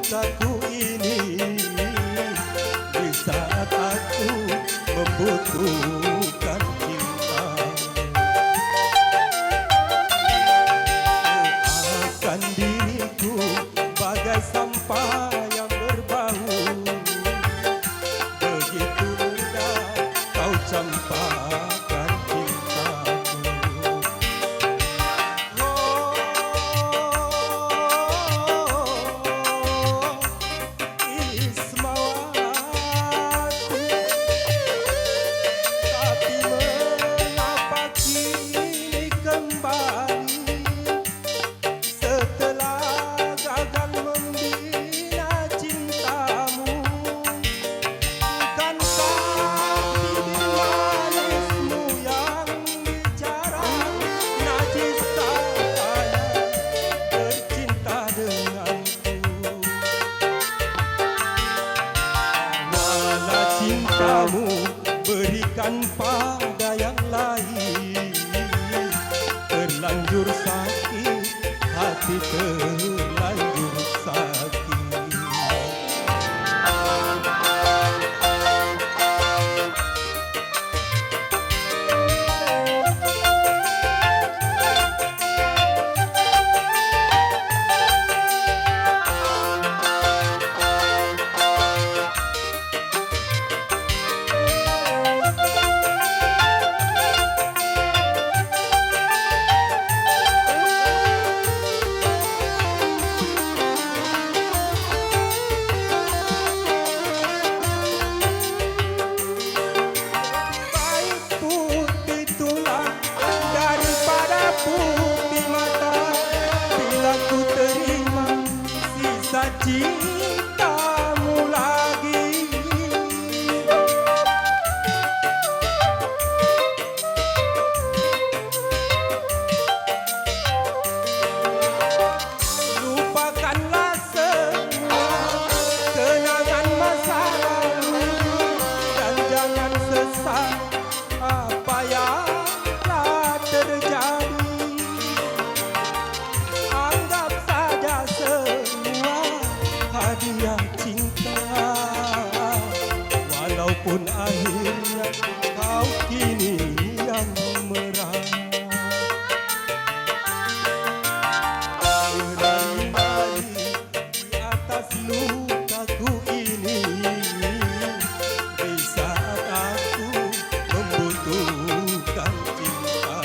lukaku ini di saat aku membutuhkan cinta. Doakan diriku bagai sampah yang berbau, begitu mudah kau campakkan cintaku. Ismawati, tapi mengapa kini kembali setelah gagal membina cintamu? Bukankah bibir manismu yang bicara najis saya bercinta denganku? Malah cintamu berikan pada yang lain, terlanjur sakit, hati terlanjur sakit. Baik putih tulang daripada putih mata, bila ku terima sisa cintamu lagi. Lupakanlah semua kenangan masa lalu dan jangan sesal apa yang telah terjadi. Anggap saja semua hadiah cinta, walaupun akhirnya kau kini yang merah. Menari-nari di atas lukaku ini di saat aku membutuhkan cinta.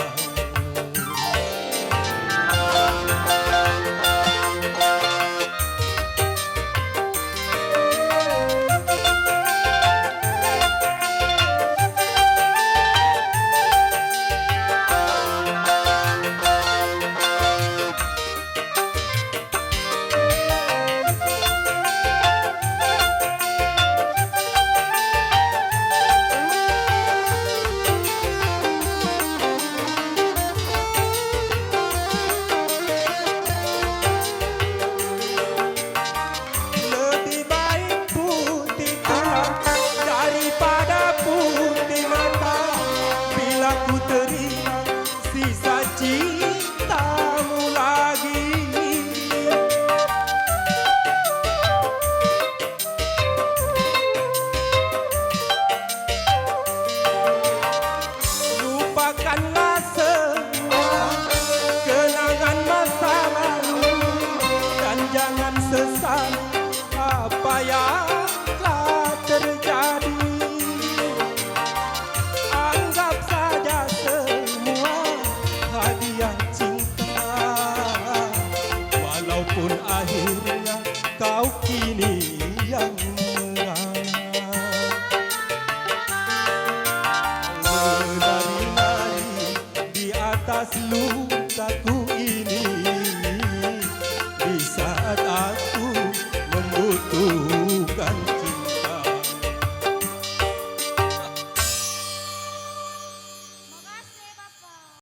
Lebih baik putih tulang daripada putih mata, bila ku terima sisa cintamu lagi. Lupakanlah semua kenangan masa lalu dan jangan sesal apa yang telah terjadi. Anggap saja semua hadiah cinta, walaupun akhirnya kau kini yang merana. Menari-nari di atas lukaku ini di saat aku membutuhkan